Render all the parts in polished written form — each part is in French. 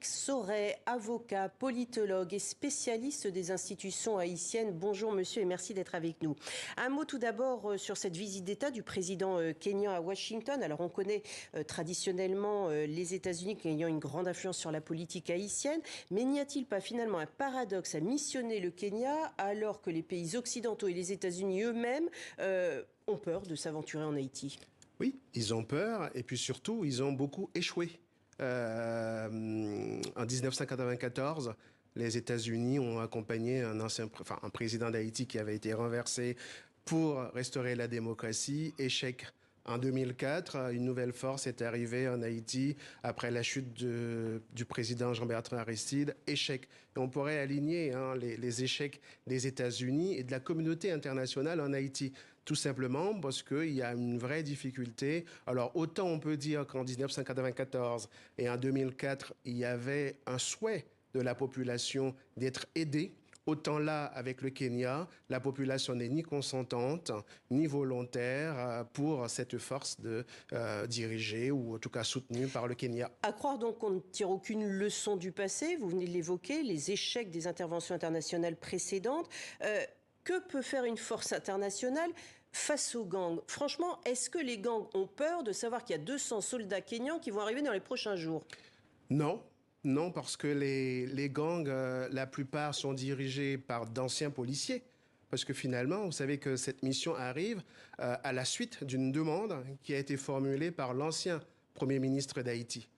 Éric Sauret, avocat, politologue et spécialiste des institutions haïtiennes. Bonjour monsieur et merci d'être avec nous. Un mot tout d'abord sur cette visite d'État du président kényan à Washington. Alors on connaît traditionnellement les États-Unis qui ayant une grande influence sur la politique haïtienne, mais n'y a-t-il pas finalement un paradoxe à missionner le Kenya alors que les pays occidentaux et les États-Unis eux-mêmes ont peur de s'aventurer en Haïti? Oui, ils ont peur et puis surtout, ils ont beaucoup échoué. En 1994, les États-Unis ont accompagné un président d'Haïti qui avait été renversé pour restaurer la démocratie. Échec. En 2004, une nouvelle force est arrivée en Haïti après la chute du président Jean-Bertrand Aristide. Échec. Et on pourrait aligner les échecs des États-Unis et de la communauté internationale en Haïti. Tout simplement parce qu'il y a une vraie difficulté. Alors, autant on peut dire qu'en 1994 et en 2004, il y avait un souhait de la population d'être aidée. Autant là, avec le Kenya, la population n'est ni consentante, ni volontaire pour cette force de dirigée ou en tout cas soutenue par le Kenya. À croire donc qu'on ne tire aucune leçon du passé, vous venez de l'évoquer, les échecs des interventions internationales précédentes. Que peut faire une force internationale face aux gangs? Franchement, est-ce que les gangs ont peur de savoir qu'il y a 200 soldats kenyans qui vont arriver dans les prochains jours? Non. Non, parce que les gangs, la plupart sont dirigés par d'anciens policiers. Parce que finalement, vous savez que cette mission arrive à la suite d'une demande qui a été formulée par l'ancien Premier ministre d'Haïti.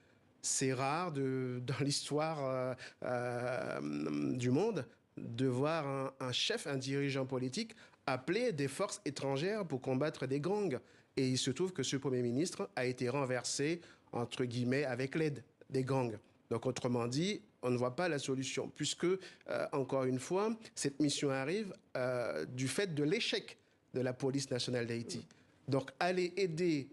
C'est rare dans l'histoire du monde de voir un chef, un dirigeant politique appeler des forces étrangères pour combattre des gangs. Et il se trouve que ce Premier ministre a été renversé, entre guillemets, avec l'aide des gangs. Donc, autrement dit, on ne voit pas la solution, puisque, encore une fois, cette mission arrive du fait de l'échec de la police nationale d'Haïti. Donc, aller aider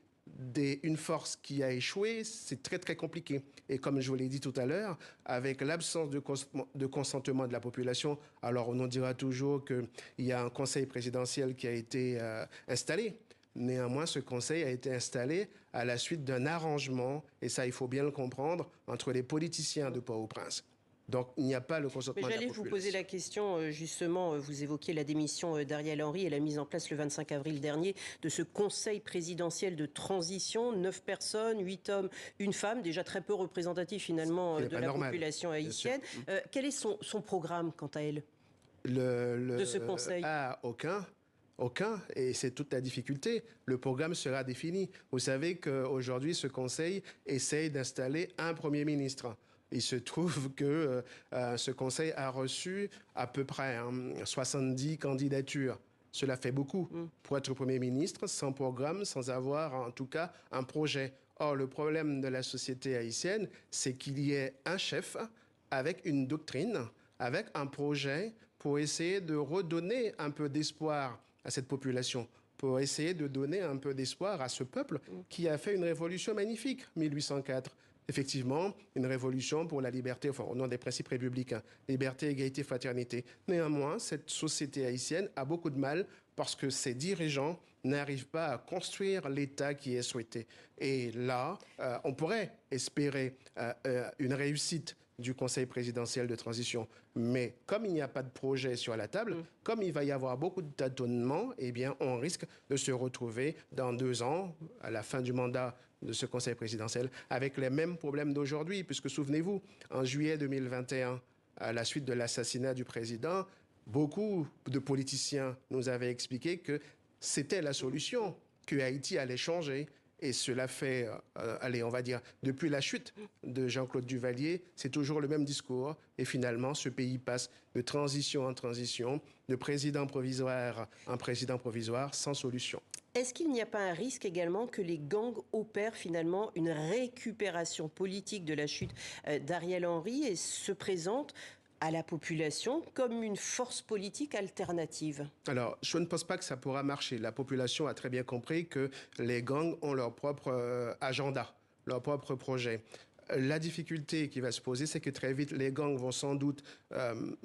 une force qui a échoué, c'est très, très compliqué. Et comme je vous l'ai dit tout à l'heure, avec l'absence de consentement de la population, alors on en dira toujours qu'il y a un conseil présidentiel qui a été installé. Néanmoins, ce conseil a été installé à la suite d'un arrangement, et ça, il faut bien le comprendre, entre les politiciens de Port-au-Prince. Donc, il n'y a pas le consentement de la population. J'allais vous poser la question, justement, vous évoquiez la démission d'Ariel Henry et la mise en place le 25 avril dernier de ce conseil présidentiel de transition. 9 personnes, 8 hommes, 1 femme, déjà très peu représentatif finalement de la population haïtienne. Quel est son programme, quant à elle, de ce conseil? Aucun, et c'est toute la difficulté. Le programme sera défini. Vous savez qu'aujourd'hui, ce conseil essaye d'installer un Premier ministre. Il se trouve que ce conseil a reçu à peu près 70 candidatures. Cela fait beaucoup pour être Premier ministre, sans programme, sans avoir en tout cas un projet. Or, le problème de la société haïtienne, c'est qu'il y ait un chef avec une doctrine, avec un projet pour essayer de redonner un peu d'espoir à cette population, pour essayer de donner un peu d'espoir à ce peuple qui a fait une révolution magnifique, 1804. Effectivement, une révolution pour la liberté, enfin, au nom des principes républicains, liberté, égalité, fraternité. Néanmoins, cette société haïtienne a beaucoup de mal parce que ses dirigeants n'arrivent pas à construire l'État qui est souhaité. Et là, on pourrait espérer une réussite du Conseil présidentiel de transition. Mais comme il n'y a pas de projet sur la table, comme il va y avoir beaucoup de tâtonnements, eh bien, on risque de se retrouver dans 2 ans, à la fin du mandat de ce Conseil présidentiel, avec les mêmes problèmes d'aujourd'hui. Puisque, souvenez-vous, en juillet 2021, à la suite de l'assassinat du président, beaucoup de politiciens nous avaient expliqué que c'était la solution, que Haïti allait changer. Et cela fait, allez, on va dire, depuis la chute de Jean-Claude Duvalier, c'est toujours le même discours. Et finalement, ce pays passe de transition en transition, de président provisoire en président provisoire, sans solution. Est-ce qu'il n'y a pas un risque également que les gangs opèrent finalement une récupération politique de la chute d'Ariel Henry et se présentent à la population comme une force politique alternative? Alors, je ne pense pas que ça pourra marcher. La population a très bien compris que les gangs ont leur propre agenda, leur propre projet. La difficulté qui va se poser, c'est que très vite, les gangs vont sans doute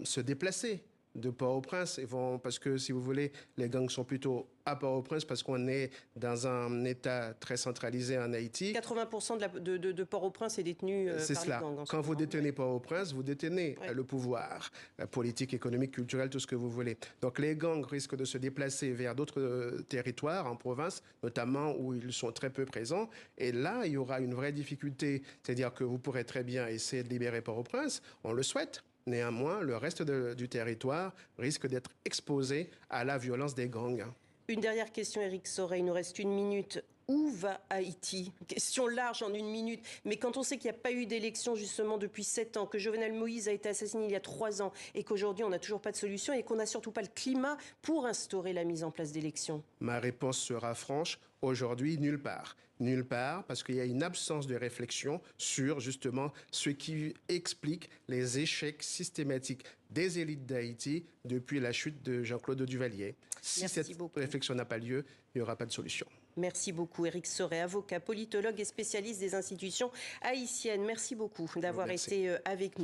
se déplacer de Port-au-Prince. Parce que, si vous voulez, les gangs sont plutôt à Port-au-Prince parce qu'on est dans un État très centralisé en Haïti. 80% de Port-au-Prince est détenu C'est par cela. les gangs. Quand vous détenez Port-au-Prince, vous détenez le pouvoir politique, économique, culturel, tout ce que vous voulez. Donc les gangs risquent de se déplacer vers d'autres territoires en province, notamment où ils sont très peu présents. Et là, il y aura une vraie difficulté. C'est-à-dire que vous pourrez très bien essayer de libérer Port-au-Prince. On le souhaite. Néanmoins, le reste du territoire risque d'être exposé à la violence des gangs. Une dernière question, Éric Sorey, il nous reste 1 minute. Où va Haïti? Question large en 1 minute. Mais quand on sait qu'il n'y a pas eu d'élection justement depuis 7 ans, que Jovenel Moïse a été assassiné il y a 3 ans et qu'aujourd'hui on n'a toujours pas de solution et qu'on n'a surtout pas le climat pour instaurer la mise en place d'élections? Ma réponse sera franche. Aujourd'hui, nulle part. Nulle part, parce qu'il y a une absence de réflexion sur justement ce qui explique les échecs systématiques des élites d'Haïti depuis la chute de Jean-Claude Duvalier. Si cette réflexion n'a pas lieu, il n'y aura pas de solution. Merci beaucoup, Éric Sorey, avocat, politologue et spécialiste des institutions haïtiennes. Merci beaucoup d'avoir été avec nous.